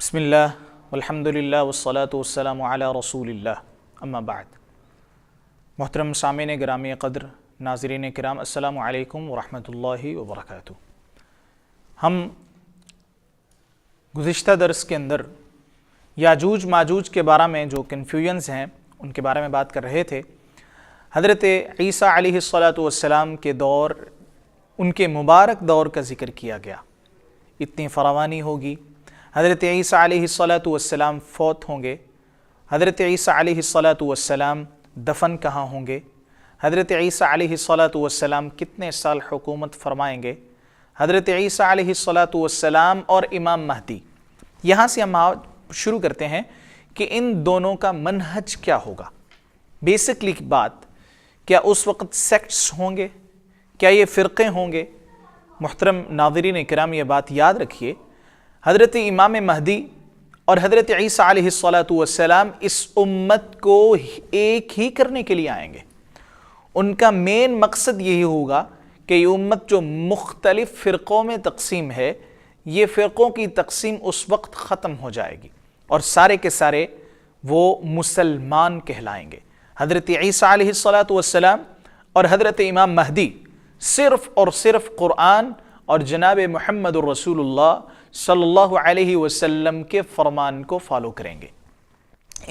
بسم اللہ والحمد للہ والصلاة والسلام علی رسول اللہ اما بعد۔ محترم سامعین گرامی قدر، ناظرین کرام، السلام علیکم ورحمۃ اللہ وبرکاتہ۔ ہم گزشتہ درس کے اندر یاجوج ماجوج کے بارے میں جو کنفیوژنز ہیں ان کے بارے میں بات کر رہے تھے۔ حضرت عیسیٰ علیہ السلام کے دور، ان کے مبارک دور کا ذکر کیا گیا۔ اتنی فراوانی ہوگی، حضرت عیسیٰ علیہ السلام فوت ہوں گے، حضرت عیسیٰ علیہ السلام دفن کہاں ہوں گے، حضرت عیسیٰ علیہ السلام کتنے سال حکومت فرمائیں گے، حضرت عیسیٰ علیہ السلام اور امام مہدی۔ یہاں سے ہم شروع کرتے ہیں کہ ان دونوں کا منہج کیا ہوگا۔ بیسکلی بات، کیا اس وقت سیکٹس ہوں گے، کیا یہ فرقے ہوں گے؟ محترم ناظرین کرام، یہ بات یاد رکھیے، حضرت امام مہدی اور حضرت عیسیٰ علیہ السلام اس امت کو ایک ہی کرنے کے لیے آئیں گے۔ ان کا مین مقصد یہی ہوگا کہ یہ امت جو مختلف فرقوں میں تقسیم ہے، یہ فرقوں کی تقسیم اس وقت ختم ہو جائے گی اور سارے کے سارے وہ مسلمان کہلائیں گے۔ حضرت عیسیٰ علیہ السلام اور حضرت امام مہدی صرف اور صرف قرآن اور جناب محمد الرسول اللہ صلی اللہ علیہ وسلم کے فرمان کو فالو کریں گے۔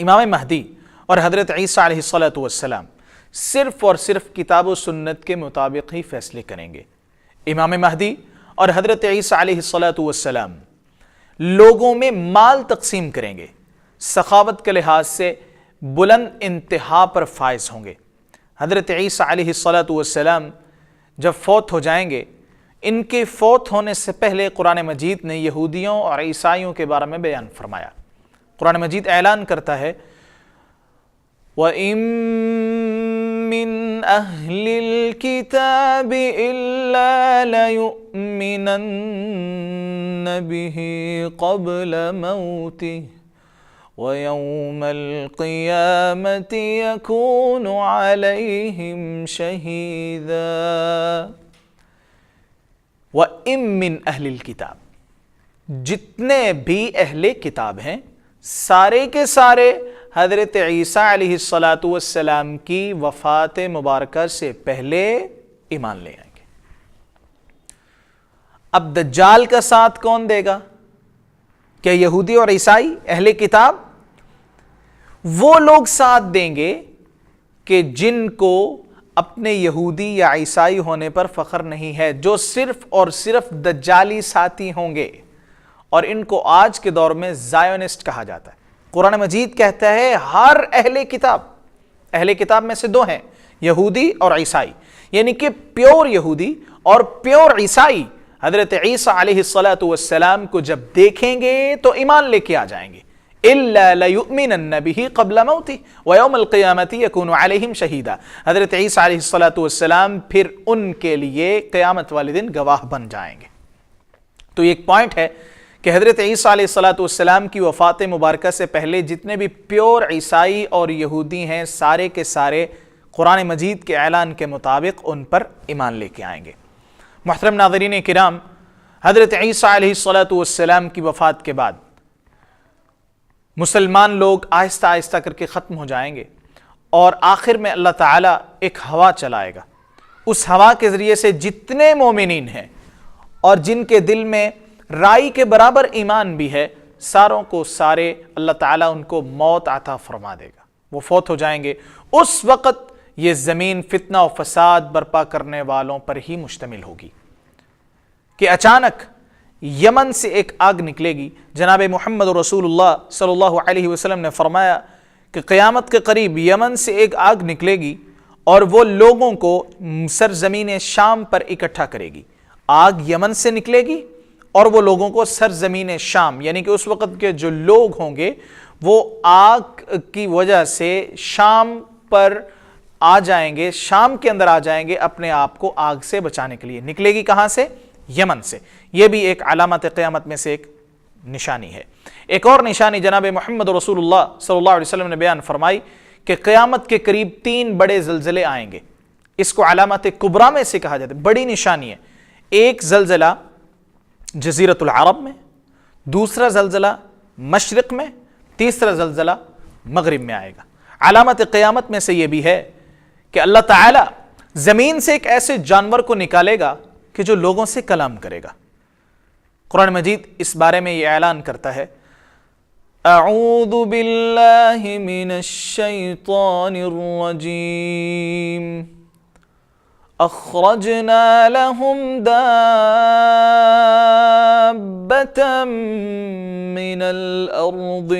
امام مہدی اور حضرت عیسیٰ علیہ السلام صرف اور صرف کتاب و سنت کے مطابق ہی فیصلے کریں گے۔ امام مہدی اور حضرت عیسیٰ علیہ السلام لوگوں میں مال تقسیم کریں گے، سخاوت کے لحاظ سے بلند انتہا پر فائز ہوں گے۔ حضرت عیسیٰ علیہ السلام جب فوت ہو جائیں گے، ان کے فوت ہونے سے پہلے قرآن مجید نے یہودیوں اور عیسائیوں کے بارے میں بیان فرمایا۔ قرآن مجید اعلان کرتا ہے، وَإِن مِّنْ أَهْلِ الْكِتَابِ إِلَّا لَيُؤْمِنَنَّ بِهِ قَبْلَ مَوْتِهِ وَيَوْمَ الْقِيَامَةِ يَكُونُ عَلَيْهِمْ شَهِيدًا۔ وَإِن مِّنْ أَهْلِ الْكِتَابِ، جتنے بھی اہل کتاب ہیں سارے کے سارے حضرت عیسیٰ علیہ السلام کی وفات مبارکہ سے پہلے ایمان لے آئیں گے۔ اب دجال کا ساتھ کون دے گا؟ کیا یہودی اور عیسائی اہل کتاب؟ وہ لوگ ساتھ دیں گے کہ جن کو اپنے یہودی یا عیسائی ہونے پر فخر نہیں ہے، جو صرف اور صرف دجالی ساتھی ہوں گے، اور ان کو آج کے دور میں زائونسٹ کہا جاتا ہے۔ قرآن مجید کہتا ہے ہر اہل کتاب میں سے دو ہیں، یہودی اور عیسائی، یعنی کہ پیور یہودی اور پیور عیسائی حضرت عیسیٰ علیہ السلام کو جب دیکھیں گے تو ایمان لے کے آ جائیں گے۔ إِلَّا لَيُؤْمِنَنَّ بِهِ قَبْلَ مَوْتِهِ وَيَوْمَ الْقِيَامَةِ يَكُونُ عَلَيْهِمْ شَهِيدًا۔ حضرت عیسیٰ علیہ السلام پھر ان کے لیے قیامت والے دن گواہ بن جائیں گے۔ تو یہ ایک پوائنٹ ہے کہ حضرت عیسیٰ علیہ السلام کی وفات مبارکہ سے پہلے جتنے بھی پیور عیسائی اور یہودی ہیں سارے کے سارے قرآن مجید کے اعلان کے مطابق ان پر ایمان لے کے آئیں گے۔ محترم ناظرین کرام، حضرت عیسیٰ علیہ السلام کی وفات کے بعد مسلمان لوگ آہستہ آہستہ کر کے ختم ہو جائیں گے، اور آخر میں اللہ تعالیٰ ایک ہوا چلائے گا۔ اس ہوا کے ذریعے سے جتنے مومنین ہیں اور جن کے دل میں رائی کے برابر ایمان بھی ہے، ساروں کو سارے اللہ تعالیٰ ان کو موت عطا فرما دے گا، وہ فوت ہو جائیں گے۔ اس وقت یہ زمین فتنہ و فساد برپا کرنے والوں پر ہی مشتمل ہوگی کہ اچانک یمن سے ایک آگ نکلے گی۔ جناب محمد رسول اللہ صلی اللہ علیہ وسلم نے فرمایا کہ قیامت کے قریب یمن سے ایک آگ نکلے گی اور وہ لوگوں کو سرزمین شام پر اکٹھا کرے گی۔ آگ یمن سے نکلے گی اور وہ لوگوں کو سرزمین شام، یعنی کہ اس وقت کے جو لوگ ہوں گے وہ آگ کی وجہ سے شام پر آ جائیں گے، شام کے اندر آ جائیں گے اپنے آپ کو آگ سے بچانے کے لیے۔ نکلے گی کہاں سے؟ یمن سے۔ یہ بھی ایک علامت قیامت میں سے ایک نشانی ہے۔ ایک اور نشانی جناب محمد رسول اللہ صلی اللہ علیہ وسلم نے بیان فرمائی کہ قیامت کے قریب 3 بڑے زلزلے آئیں گے۔ اس کو علامت کبریٰ میں سے کہا جاتا ہے، بڑی نشانی ہے۔ ایک زلزلہ جزیرۃ العرب میں، دوسرا زلزلہ مشرق میں، تیسرا زلزلہ مغرب میں آئے گا۔ علامت قیامت میں سے یہ بھی ہے کہ اللہ تعالی زمین سے ایک ایسے جانور کو نکالے گا کہ جو لوگوں سے کلام کرے گا۔ قرآن مجید اس بارے میں یہ اعلان کرتا ہے، اعوذ باللہ من الشیطان الرجیم اخرجنا لهم دابة من الارض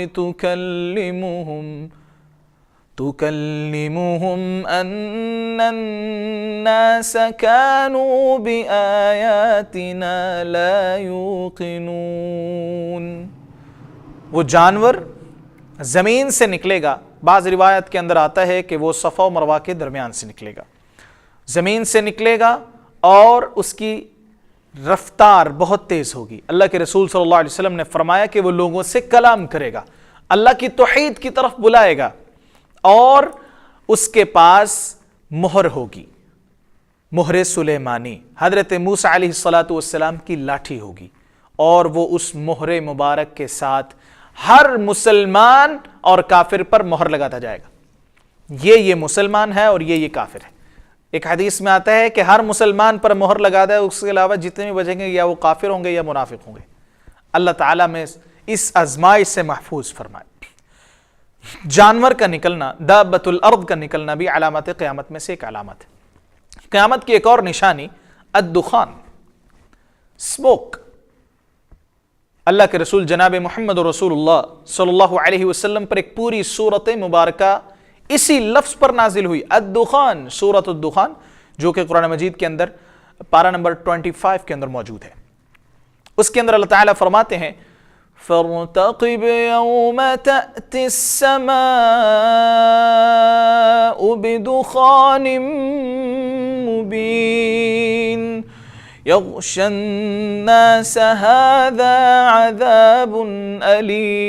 تكلمهم ان الناس كانوا بآياتنا لا يوقنون۔ وہ جانور زمین سے نکلے گا، بعض روایت کے اندر آتا ہے کہ وہ صفا و مروہ کے درمیان سے نکلے گا، زمین سے نکلے گا اور اس کی رفتار بہت تیز ہوگی۔ اللہ کے رسول صلی اللہ علیہ وسلم نے فرمایا کہ وہ لوگوں سے کلام کرے گا، اللہ کی توحید کی طرف بلائے گا، اور اس کے پاس مہر ہوگی، مہر سلیمانی، حضرت موسیٰ علیہ السلام کی لاٹھی ہوگی، اور وہ اس مہر مبارک کے ساتھ ہر مسلمان اور کافر پر مہر لگاتا جائے گا، یہ مسلمان ہے اور یہ کافر ہے۔ ایک حدیث میں آتا ہے کہ ہر مسلمان پر مہر لگا دے، اس کے علاوہ جتنے بھی بچیں گے یا وہ کافر ہوں گے یا منافق ہوں گے۔ اللہ تعالیٰ میں اس آزمائش سے محفوظ فرمائے۔ جانور کا نکلنا، دابۃ الارض کا نکلنا بھی علامات قیامت میں سے ایک علامت ہے۔ قیامت کی ایک اور نشانی الدخان، سموک۔ اللہ کے رسول جناب محمد رسول اللہ صلی اللہ علیہ وسلم پر ایک پوری سورت مبارکہ اسی لفظ پر نازل ہوئی، الدخان، سورۃ الدخان، جو کہ قرآن مجید کے اندر پارہ نمبر 25 کے اندر موجود ہے۔ اس کے اندر اللہ تعالیٰ فرماتے ہیں، فَارْتَقِبْ يَوْمَ تَأْتِي السَّمَاءُ بِدُخَانٍ مُبِينٍ يَغْشَى النَّاسَ هَذَا عَذَابٌ أَلِيمٌ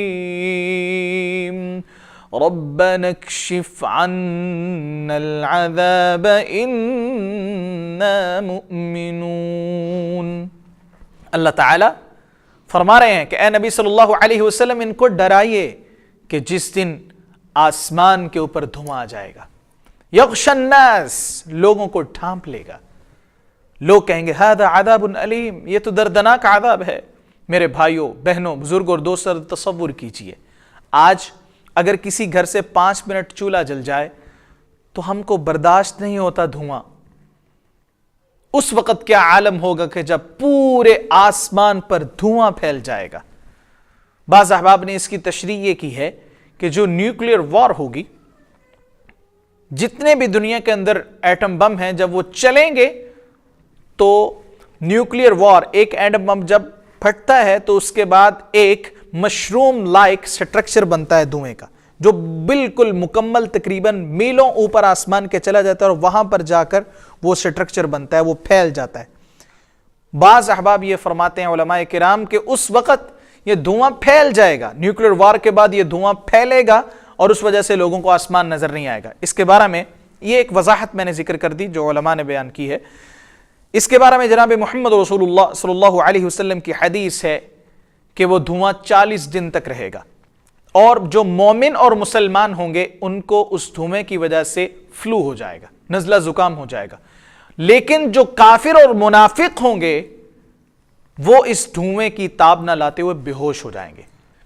رَبَّنَا اكْشِفْ عَنَّا الْعَذَابَ إِنَّا مُؤْمِنُونَ۔ اللہ تعالیٰ فرما رہے ہیں کہ اے نبی صلی اللہ علیہ وسلم، ان کو ڈرائیے کہ جس دن آسمان کے اوپر دھواں آ جائے گا، یغشی الناس، لوگوں کو ڈھانپ لے گا، لوگ کہیں گے ھذا عذاب علیم، یہ تو دردناک عذاب ہے۔ میرے بھائیوں، بہنوں، بزرگوں اور دوستوں، تصور کیجئے آج اگر کسی گھر سے 5 منٹ چولہا جل جائے تو ہم کو برداشت نہیں ہوتا دھواں، اس وقت کیا عالم ہوگا کہ جب پورے آسمان پر دھواں پھیل جائے گا۔ بعض احباب نے اس کی تشریح یہ کی ہے کہ جو نیوکلیئر وار ہوگی، جتنے بھی دنیا کے اندر ایٹم بم ہیں، جب وہ چلیں گے تو نیوکلیئر وار، ایک ایٹم بم جب پھٹتا ہے تو اس کے بعد ایک مشروم لائک سٹرکچر بنتا ہے دھوئیں کا، جو بالکل مکمل تقریباً میلوں اوپر آسمان کے چلا جاتا ہے اور وہاں پر جا کر وہ سٹرکچر بنتا ہے، وہ پھیل جاتا ہے۔ بعض احباب یہ فرماتے ہیں علماء کرام کہ اس وقت یہ دھواں پھیل جائے گا، نیوکلیئر وار کے بعد یہ دھواں پھیلے گا اور اس وجہ سے لوگوں کو آسمان نظر نہیں آئے گا۔ اس کے بارے میں یہ ایک وضاحت میں نے ذکر کر دی جو علماء نے بیان کی ہے۔ اس کے بارے میں جناب محمد رسول اللہ صلی اللہ علیہ وسلم کی حدیث ہے کہ وہ دھواں 40 دن تک رہے گا، اور جو مومن اور مسلمان ہوں گے ان کو اس دھوئیں کی وجہ سے فلو ہو جائے گا، نزلہ زکام ہو جائے گا، لیکن جو کافر اور منافق ہوں گے وہ اس دھوئیں کی تاب نہ لاتے ہوئے بے ہوش ہو جائیں گے۔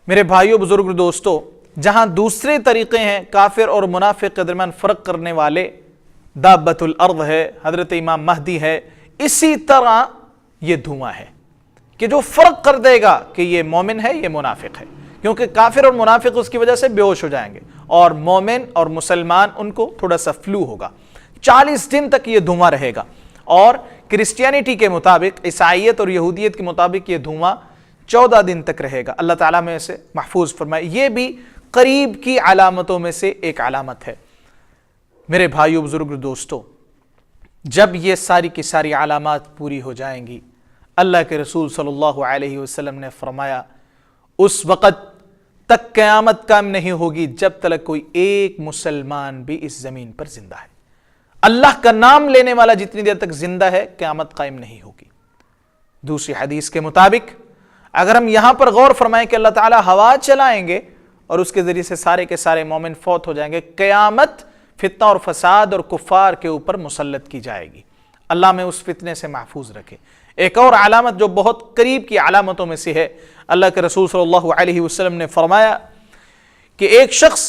میرے بھائیوں، بزرگ، دوستو، جہاں دوسرے طریقے ہیں کافر اور منافق کے درمیان فرق کرنے والے، دابۃ الارض ہے، حضرت امام مہدی ہے، اسی طرح یہ دھواں ہے کہ جو فرق کر دے گا کہ یہ مومن ہے، یہ منافق ہے، کیونکہ کافر اور منافق اس کی وجہ سے بے ہوش ہو جائیں گے، اور مومن اور مسلمان ان کو تھوڑا سا فلو ہوگا۔ 40 دن تک یہ دھواں رہے گا، اور کرسچینٹی کے مطابق، عیسائیت اور یہودیت کے مطابق یہ دھواں 14 دن تک رہے گا۔ اللہ تعالیٰ میں اسے محفوظ فرمائے۔ یہ بھی قریب کی علامتوں میں سے ایک علامت ہے۔ میرے بھائیوں، بزرگ، دوستو، جب یہ ساری کی ساری علامات پوری ہو جائیں گی، اللہ کے رسول صلی اللہ علیہ وسلم نے فرمایا اس وقت تک قیامت قائم نہیں ہوگی جب تک کوئی ایک مسلمان بھی اس زمین پر زندہ ہے۔ اللہ کا نام لینے والا جتنی دیر تک زندہ ہے قیامت قائم نہیں ہوگی۔ دوسری حدیث کے مطابق اگر ہم یہاں پر غور فرمائیں کہ اللہ تعالیٰ ہوا چلائیں گے اور اس کے ذریعے سے سارے کے سارے مومن فوت ہو جائیں گے، قیامت فتنہ اور فساد اور کفار کے اوپر مسلط کی جائے گی۔ اللہ ہمیں اس فتنے سے محفوظ رکھے۔ ایک اور علامت جو بہت قریب کی علامتوں میں سے ہے، اللہ کے رسول صلی اللہ علیہ وسلم نے فرمایا کہ ایک شخص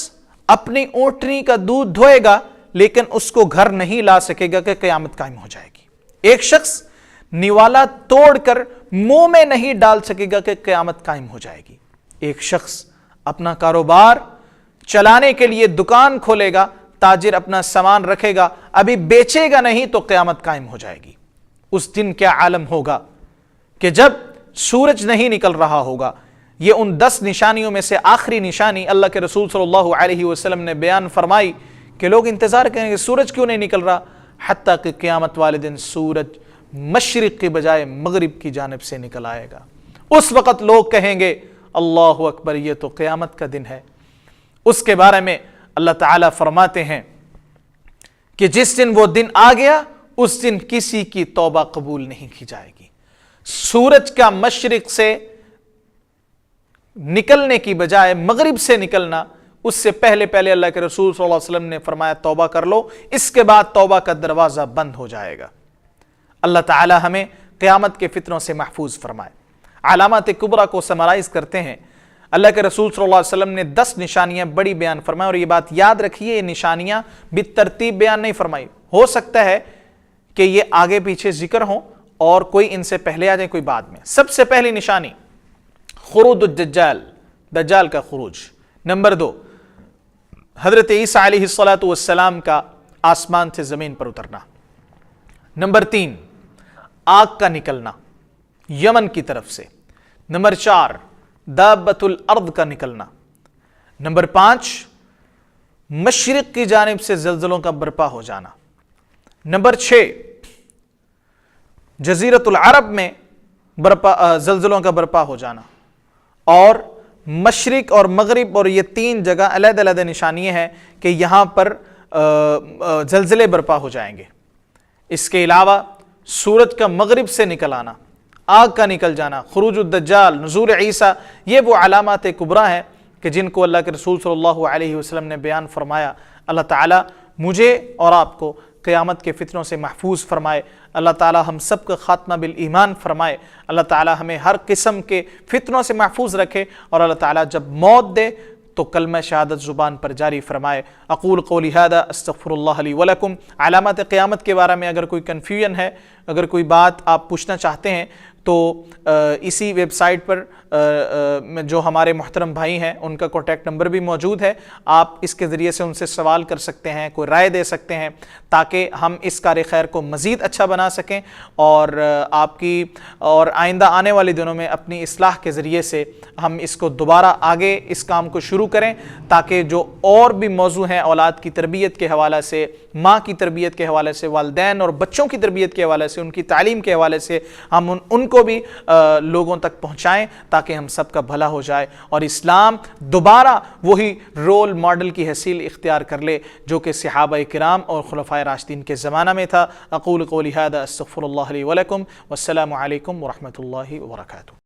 اپنی اونٹنی کا دودھ دھوئے گا لیکن اس کو گھر نہیں لا سکے گا کہ قیامت قائم ہو جائے گی۔ ایک شخص نوالا توڑ کر منہ میں نہیں ڈال سکے گا کہ قیامت قائم ہو جائے گی۔ ایک شخص اپنا کاروبار چلانے کے لیے دکان کھولے گا، تاجر اپنا سامان رکھے گا، ابھی بیچے گا نہیں تو قیامت قائم ہو جائے گی۔ اس دن کیا عالم ہوگا کہ جب سورج نہیں نکل رہا ہوگا۔ یہ ان 10 نشانیوں میں سے آخری نشانی اللہ کے رسول صلی اللہ علیہ وسلم نے بیان فرمائی کہ لوگ انتظار کریں گے سورج کیوں نہیں نکل رہا، حتیٰ کہ قیامت والے دن سورج مشرق کی بجائے مغرب کی جانب سے نکل آئے گا۔ اس وقت لوگ کہیں گے اللہ اکبر، یہ تو قیامت کا دن ہے۔ اس کے بارے میں اللہ تعالیٰ فرماتے ہیں کہ جس دن وہ دن آ گیا اس دن کسی کی توبہ قبول نہیں کی جائے گی۔ سورج کا مشرق سے نکلنے کی بجائے مغرب سے نکلنا، اس سے پہلے اللہ کے رسول صلی اللہ علیہ وسلم نے فرمایا توبہ کر لو، اس کے بعد توبہ کا دروازہ بند ہو جائے گا۔ اللہ تعالی ہمیں قیامت کے فتنوں سے محفوظ فرمائے۔ علامات کبریٰ کو سمرائز کرتے ہیں، اللہ کے رسول صلی اللہ علیہ وسلم نے 10 نشانیاں بڑی بیان فرمائیں، اور یہ بات یاد رکھیے یہ نشانیاں بالترتیب بیان نہیں فرمائی، ہو سکتا ہے کہ یہ آگے پیچھے ذکر ہوں اور کوئی ان سے پہلے آ جائے کوئی بعد میں۔ سب سے پہلی نشانی خروج الدجال، دجال کا خروج۔ نمبر 2 حضرت عیسیٰ علیہ السلام کا آسمان سے زمین پر اترنا۔ نمبر 3 آگ کا نکلنا یمن کی طرف سے۔ نمبر 4 دابۃ الارض کا نکلنا۔ نمبر 5 مشرق کی جانب سے زلزلوں کا برپا ہو جانا۔ نمبر 6 جزیرۃ العرب میں زلزلوں کا برپا ہو جانا، اور مشرق اور مغرب اور یہ 3 جگہ علیحدہ علیحدہ نشانیاں ہیں کہ یہاں پر زلزلے برپا ہو جائیں گے۔ اس کے علاوہ سورج کا مغرب سے نکل آنا، آگ کا نکل جانا، خروج الدجال، نزول عیسیٰ، یہ وہ علامات کبریٰ ہیں کہ جن کو اللہ کے رسول صلی اللہ علیہ وسلم نے بیان فرمایا۔ اللہ تعالیٰ مجھے اور آپ کو قیامت کے فتنوں سے محفوظ فرمائے۔ اللہ تعالیٰ ہم سب کا خاتمہ بالایمان فرمائے۔ اللہ تعالیٰ ہمیں ہر قسم کے فتنوں سے محفوظ رکھے، اور اللہ تعالیٰ جب موت دے تو کلمہ شہادت زبان پر جاری فرمائے۔ اقول قولی ھذا استغفر اللہ لی ولکم۔ علامات قیامت کے بارے میں اگر کوئی کنفیوژن ہے، اگر کوئی بات آپ پوچھنا چاہتے ہیں تو اسی ویب سائٹ پر جو ہمارے محترم بھائی ہیں ان کا کانٹیکٹ نمبر بھی موجود ہے، آپ اس کے ذریعے سے ان سے سوال کر سکتے ہیں، کوئی رائے دے سکتے ہیں، تاکہ ہم اس کار خیر کو مزید اچھا بنا سکیں، اور آپ کی اور آئندہ آنے والے دنوں میں اپنی اصلاح کے ذریعے سے ہم اس کو دوبارہ آگے اس کام کو شروع کریں، تاکہ جو اور بھی موضوع ہیں اولاد کی تربیت کے حوالے سے، ماں کی تربیت کے حوالے سے، والدین اور بچوں کی تربیت کے حوالے سے، ان کی تعلیم کے حوالے سے، ہم ان کو بھی لوگوں تک پہنچائیں تاکہ ہم سب کا بھلا ہو جائے، اور اسلام دوبارہ وہی رول ماڈل کی حیثیت اختیار کر لے جو کہ صحابہ کرام اور خلفائے راشدین کے زمانہ میں تھا۔ اقول قولی ھذا استغفر اللہ لی ولکم، والسلام علیکم ورحمۃ اللہ وبرکاتہ۔